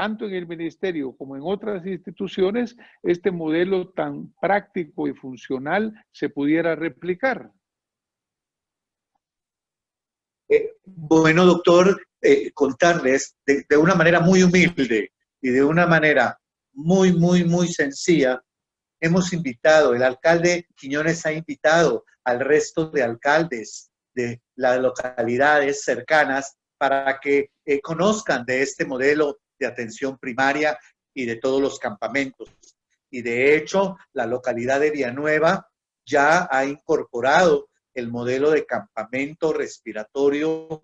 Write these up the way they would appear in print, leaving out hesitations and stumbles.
tanto en el ministerio como en otras instituciones, este modelo tan práctico y funcional se pudiera replicar. Bueno, doctor, contarles de una manera muy humilde y de una manera muy sencilla, hemos invitado, el alcalde Quiñones ha invitado al resto de alcaldes de las localidades cercanas para que conozcan de este modelo de atención primaria y de todos los campamentos. Y de hecho, la localidad de Villanueva ya ha incorporado el modelo de campamento respiratorio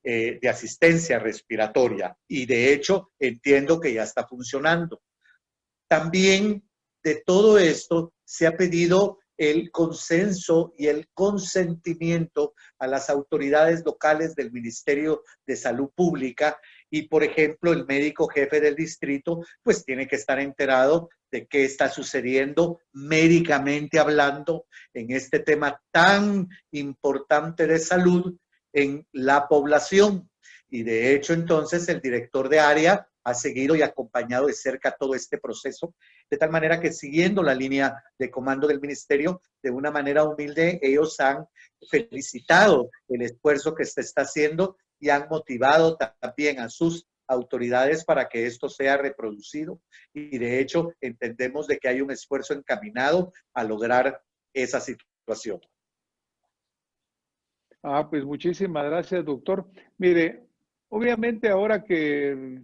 de asistencia respiratoria y de hecho entiendo que ya está funcionando. También de todo esto se ha pedido el consenso y el consentimiento a las autoridades locales del Ministerio de Salud Pública y, por ejemplo, el médico jefe del distrito, pues tiene que estar enterado de qué está sucediendo médicamente hablando en este tema tan importante de salud en la población. Y de hecho, entonces, el director de área ha seguido y acompañado de cerca todo este proceso, de tal manera que siguiendo la línea de comando del ministerio, de una manera humilde, ellos han felicitado el esfuerzo que se está haciendo y han motivado también a sus autoridades para que esto sea reproducido. Y de hecho, entendemos de que hay un esfuerzo encaminado a lograr esa situación. Pues muchísimas gracias, doctor. Mire, obviamente ahora que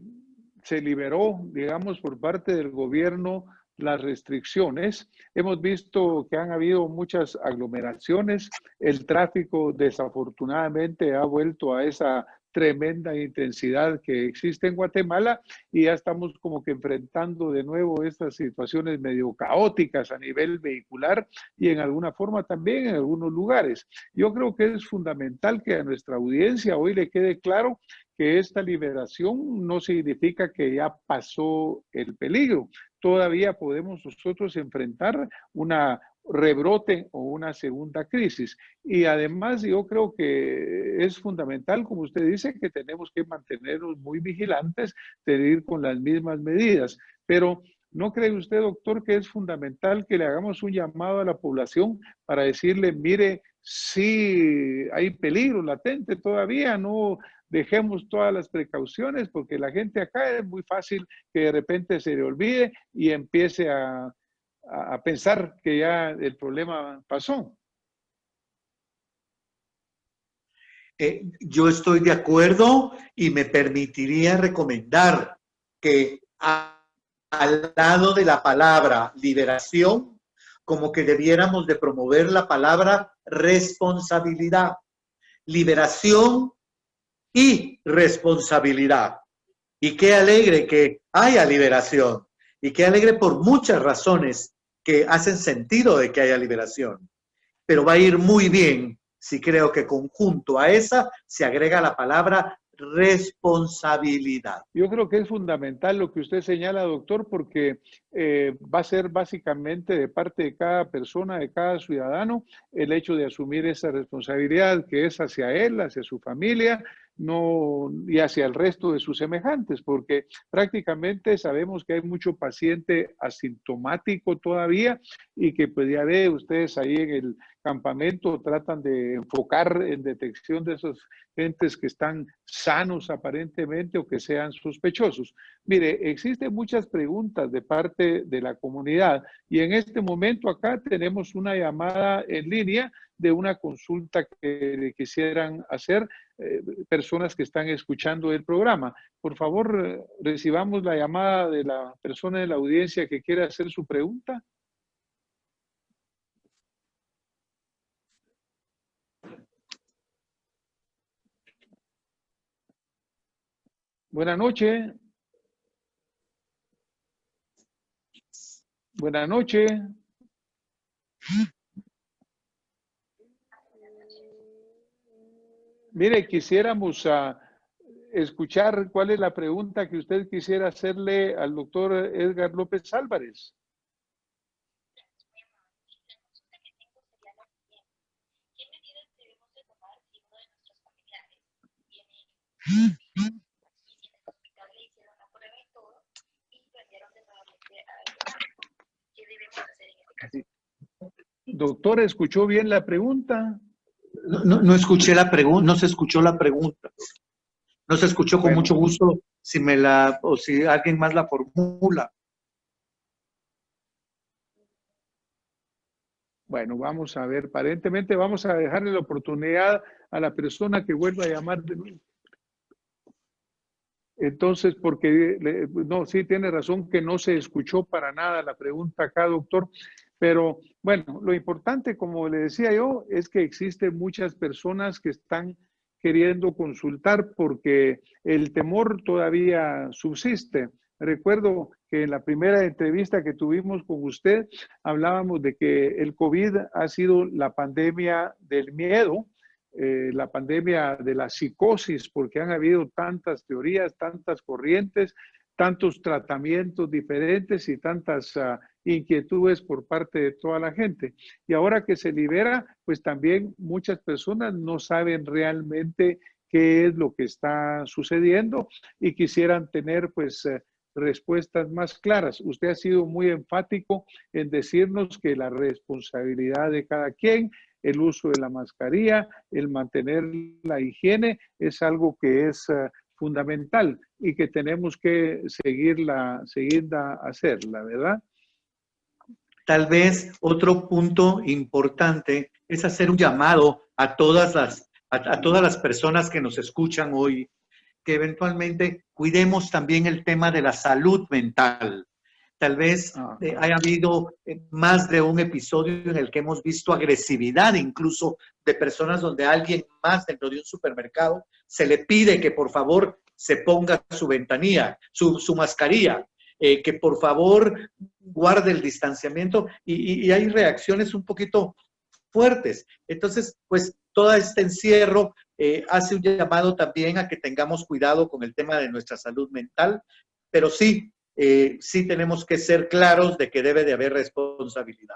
se liberó, digamos, por parte del gobierno las restricciones, hemos visto que han habido muchas aglomeraciones, el tráfico desafortunadamente ha vuelto a esa tremenda intensidad que existe en Guatemala y ya estamos como que enfrentando de nuevo estas situaciones medio caóticas a nivel vehicular y en alguna forma también en algunos lugares. Yo creo que es fundamental que a nuestra audiencia hoy le quede claro que esta liberación no significa que ya pasó el peligro. Todavía podemos nosotros enfrentar una rebrote o una segunda crisis. Y además yo creo que es fundamental, como usted dice, que tenemos que mantenernos muy vigilantes, seguir con las mismas medidas. Pero ¿no cree usted, doctor, que es fundamental que le hagamos un llamado a la población para decirle, mire, sí hay peligro latente todavía, no dejemos todas las precauciones, porque la gente acá es muy fácil que de repente se le olvide y empiece a pensar que ya el problema pasó? Yo estoy de acuerdo y me permitiría recomendar que al lado de la palabra liberación, como que debiéramos de promover la palabra responsabilidad. Liberación y responsabilidad. Y qué alegre que haya liberación. Y qué alegre por muchas razones que hacen sentido de que haya liberación. Pero va a ir muy bien si creo que conjunto a esa se agrega la palabra responsabilidad. Yo creo que es fundamental lo que usted señala, doctor, porque va a ser básicamente de parte de cada persona, de cada ciudadano, el hecho de asumir esa responsabilidad que es hacia él, hacia su familia, no, y hacia el resto de sus semejantes, porque prácticamente sabemos que hay mucho paciente asintomático todavía y que pues ya ve ustedes ahí en el campamento tratan de enfocar en detección de esos gentes que están sanos aparentemente o que sean sospechosos. Mire, existen muchas preguntas de parte de la comunidad y en este momento acá tenemos una llamada en línea de una consulta que quisieran hacer personas que están escuchando el programa. Por favor, recibamos la llamada de la persona de la audiencia que quiera hacer su pregunta. Buenas noches. Buenas noches. Mire, quisiéramos escuchar cuál es la pregunta que usted quisiera hacerle al doctor Edgar López Álvarez. Doctor, ¿escuchó bien la pregunta? No escuché la pregunta, no se escuchó la pregunta. No se escuchó con mucho gusto si alguien más la formula. Bueno, vamos a ver. Aparentemente vamos a dejarle la oportunidad a la persona que vuelva a llamar de nuevo. Entonces, porque no, sí tiene razón que no se escuchó para nada la pregunta acá, doctor. Pero bueno, lo importante, como le decía yo, es que existen muchas personas que están queriendo consultar porque el temor todavía subsiste. Recuerdo que en la primera entrevista que tuvimos con usted hablábamos de que el COVID ha sido la pandemia del miedo, la pandemia de la psicosis, porque han habido tantas teorías, tantas corrientes, tantos tratamientos diferentes y tantas inquietudes por parte de toda la gente. Y ahora que se libera, pues también muchas personas no saben realmente qué es lo que está sucediendo y quisieran tener pues respuestas más claras. Usted ha sido muy enfático en decirnos que la responsabilidad de cada quien, el uso de la mascarilla, el mantener la higiene, es algo que es fundamental y que tenemos que seguirla hacerla, ¿verdad? Tal vez otro punto importante es hacer un llamado a todas las personas que nos escuchan hoy, que eventualmente cuidemos también el tema de la salud mental. Tal vez haya habido más de un episodio en el que hemos visto agresividad, incluso de personas donde alguien más dentro de un supermercado se le pide que por favor se ponga su ventanilla, su mascarilla, que por favor guarde el distanciamiento y hay reacciones un poquito fuertes. Entonces, pues todo este encierro hace un llamado también a que tengamos cuidado con el tema de nuestra salud mental, pero sí, sí tenemos que ser claros de que debe de haber responsabilidad.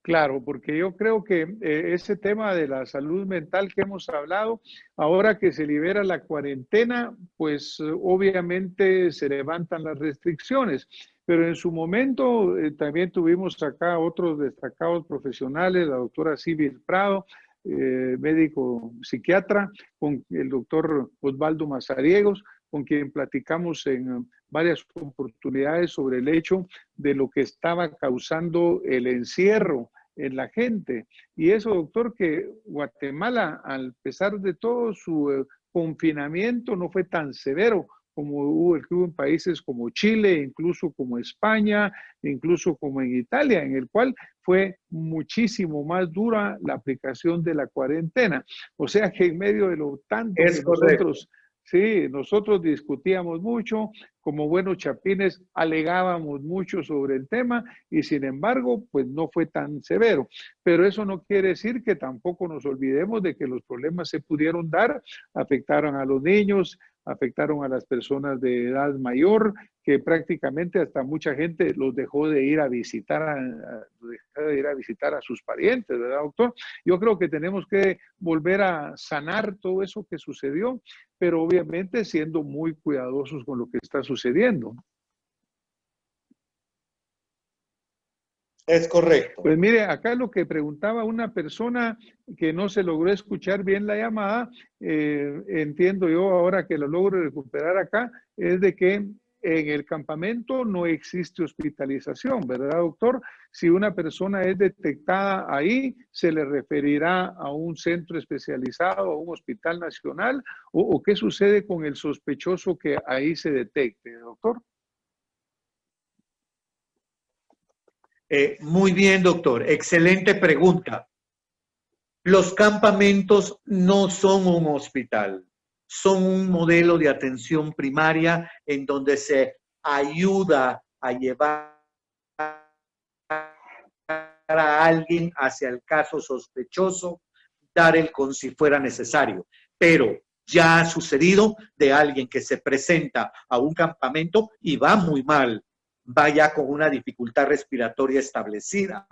Claro, porque yo creo que ese tema de la salud mental que hemos hablado, ahora que se libera la cuarentena, pues obviamente se levantan las restricciones, pero en su momento también tuvimos acá otros destacados profesionales, la doctora Sibyl Prado, médico psiquiatra, con el doctor Osvaldo Mazariegos, con quien platicamos en varias oportunidades sobre el hecho de lo que estaba causando el encierro en la gente. Y eso, doctor, que Guatemala, al pesar de todo su confinamiento, no fue tan severo como hubo el que hubo en países como Chile, incluso como España, incluso como en Italia, en el cual fue muchísimo más dura la aplicación de la cuarentena. O sea que en medio de lo tanto que nosotros... Sí, nosotros discutíamos mucho, como buenos chapines alegábamos mucho sobre el tema y sin embargo, pues no fue tan severo. Pero eso no quiere decir que tampoco nos olvidemos de que los problemas se pudieron dar, afectaron a los niños, afectaron a las personas de edad mayor, que prácticamente hasta mucha gente los dejó de ir a visitar a sus parientes, ¿verdad, doctor? Yo creo que tenemos que volver a sanar todo eso que sucedió, pero obviamente siendo muy cuidadosos con lo que está sucediendo. Es correcto. Pues mire, acá lo que preguntaba una persona que no se logró escuchar bien la llamada, entiendo yo ahora que lo logro recuperar acá, es de que en el campamento no existe hospitalización, ¿verdad, doctor? Si una persona es detectada ahí, se le referirá a un centro especializado, a un hospital nacional, o qué sucede con el sospechoso que ahí se detecte, doctor. Muy bien, doctor. Excelente pregunta. Los campamentos no son un hospital, son un modelo de atención primaria en donde se ayuda a llevar a alguien hacia el caso sospechoso, dar el con si fuera necesario. Pero ya ha sucedido de alguien que se presenta a un campamento y va muy mal, va ya con una dificultad respiratoria establecida,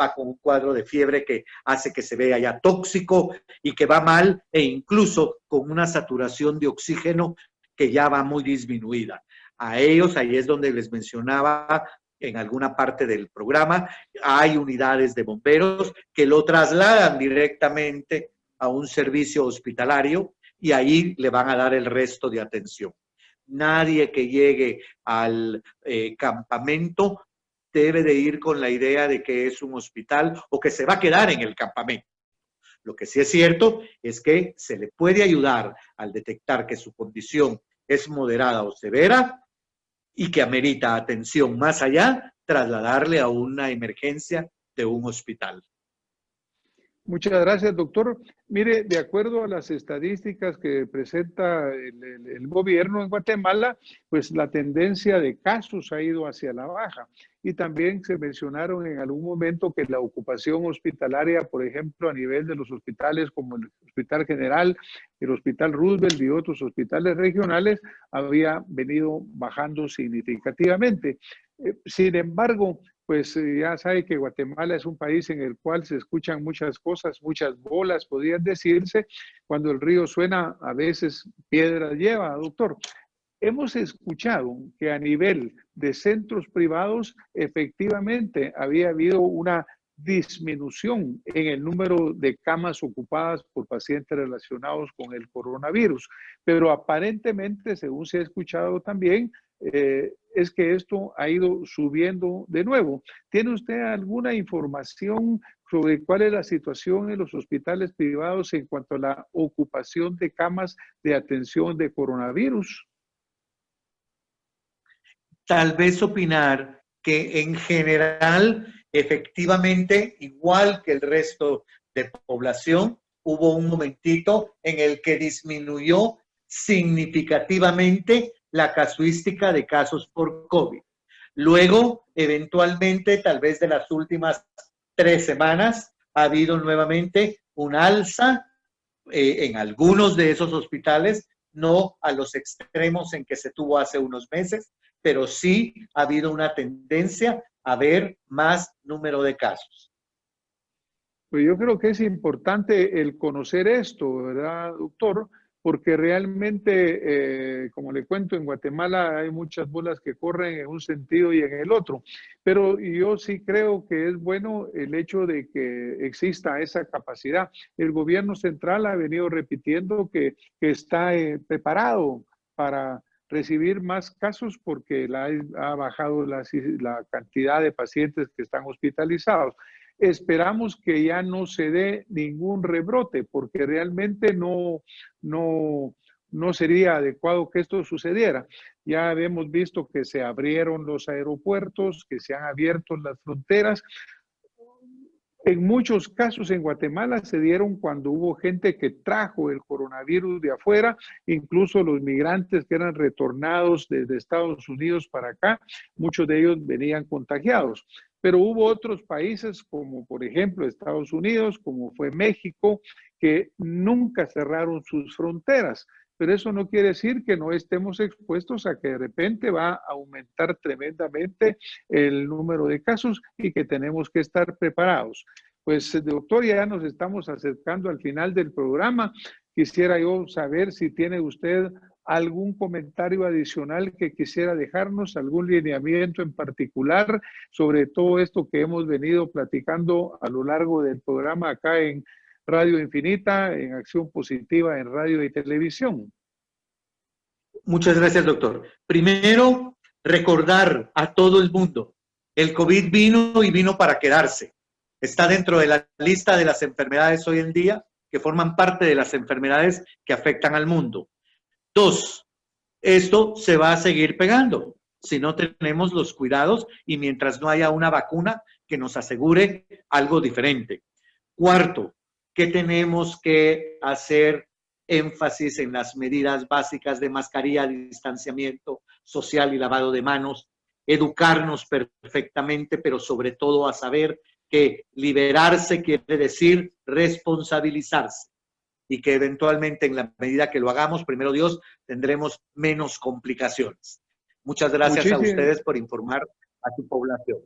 va con un cuadro de fiebre que hace que se vea ya tóxico y que va mal e incluso con una saturación de oxígeno que ya va muy disminuida. A ellos, ahí es donde les mencionaba, en alguna parte del programa, hay unidades de bomberos que lo trasladan directamente a un servicio hospitalario y ahí le van a dar el resto de atención. Nadie que llegue al campamento debe de ir con la idea de que es un hospital o que se va a quedar en el campamento. Lo que sí es cierto es que se le puede ayudar al detectar que su condición es moderada o severa y que amerita atención más allá, trasladarle a una emergencia de un hospital. Muchas gracias, doctor. Mire, de acuerdo a las estadísticas que presenta el gobierno en Guatemala, pues la tendencia de casos ha ido hacia la baja. Y también se mencionaron en algún momento que la ocupación hospitalaria, por ejemplo, a nivel de los hospitales como el Hospital General, el Hospital Roosevelt y otros hospitales regionales, había venido bajando significativamente. Sin embargo, pues ya sabe que Guatemala es un país en el cual se escuchan muchas cosas, muchas bolas, podrían decirse. Cuando el río suena, a veces piedras lleva, doctor. Hemos escuchado que a nivel de centros privados, efectivamente había habido una disminución en el número de camas ocupadas por pacientes relacionados con el coronavirus. Pero aparentemente, según se ha escuchado también, es que esto ha ido subiendo de nuevo. ¿Tiene usted alguna información sobre cuál es la situación en los hospitales privados en cuanto a la ocupación de camas de atención de coronavirus? Tal vez opinar que en general, efectivamente, igual que el resto de población, hubo un momentito en el que disminuyó significativamente la casuística de casos por COVID. Luego, eventualmente, tal vez de las últimas 3 semanas, ha habido nuevamente un alza en algunos de esos hospitales, no a los extremos en que se tuvo hace unos meses, pero sí ha habido una tendencia a ver más número de casos. Pues yo creo que es importante el conocer esto, ¿verdad, doctor? Porque realmente, como le cuento, en Guatemala hay muchas bolas que corren en un sentido y en el otro. Pero yo sí creo que es bueno el hecho de que exista esa capacidad. El gobierno central ha venido repitiendo que está preparado para recibir más casos porque ha bajado la cantidad de pacientes que están hospitalizados. Esperamos que ya no se dé ningún rebrote, porque realmente no sería adecuado que esto sucediera. Ya hemos visto que se abrieron los aeropuertos, que se han abierto las fronteras. En muchos casos en Guatemala se dieron cuando hubo gente que trajo el coronavirus de afuera, incluso los migrantes que eran retornados desde Estados Unidos para acá, muchos de ellos venían contagiados. Pero hubo otros países como por ejemplo Estados Unidos, como fue México, que nunca cerraron sus fronteras. Pero eso no quiere decir que no estemos expuestos a que de repente va a aumentar tremendamente el número de casos y que tenemos que estar preparados. Pues, doctor, ya nos estamos acercando al final del programa. Quisiera yo saber si tiene usted algún comentario adicional que quisiera dejarnos, algún lineamiento en particular sobre todo esto que hemos venido platicando a lo largo del programa acá en Radio Infinita, en Acción Positiva, en radio y televisión. Muchas gracias, doctor. Primero, recordar a todo el mundo, el COVID vino y vino para quedarse. Está dentro de la lista de las enfermedades hoy en día que forman parte de las enfermedades que afectan al mundo. 2, esto se va a seguir pegando si no tenemos los cuidados y mientras no haya una vacuna que nos asegure algo diferente. 4, ¿qué tenemos que hacer? Énfasis en las medidas básicas de mascarilla, distanciamiento social y lavado de manos, educarnos perfectamente, pero sobre todo a saber que liberarse quiere decir responsabilizarse y que eventualmente en la medida que lo hagamos, primero Dios, tendremos menos complicaciones. Muchas gracias a ustedes por informar a su población.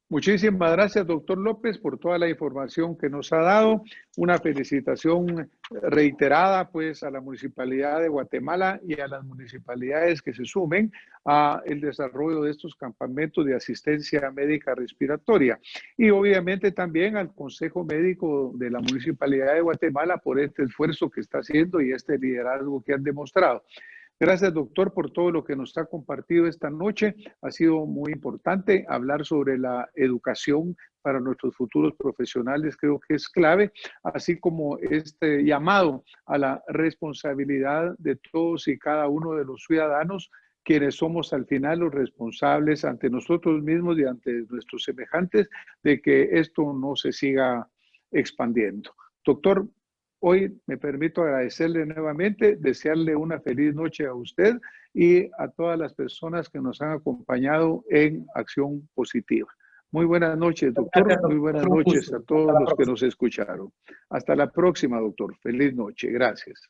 Muchísimas gracias, doctor López, por toda la información que nos ha dado. Una felicitación reiterada, pues, a la Municipalidad de Guatemala y a las municipalidades que se sumen a el desarrollo de estos campamentos de asistencia médica respiratoria. Y obviamente también al Consejo Médico de la Municipalidad de Guatemala por este esfuerzo que está haciendo y este liderazgo que han demostrado. Gracias, doctor, por todo lo que nos ha compartido esta noche. Ha sido muy importante hablar sobre la educación para nuestros futuros profesionales. Creo que es clave, así como este llamado a la responsabilidad de todos y cada uno de los ciudadanos, quienes somos al final los responsables ante nosotros mismos y ante nuestros semejantes de que esto no se siga expandiendo. Doctor, hoy me permito agradecerle nuevamente, desearle una feliz noche a usted y a todas las personas que nos han acompañado en Acción Positiva. Muy buenas noches, doctor. Muy buenas noches a todos los que nos escucharon. Hasta la próxima, doctor. Feliz noche. Gracias.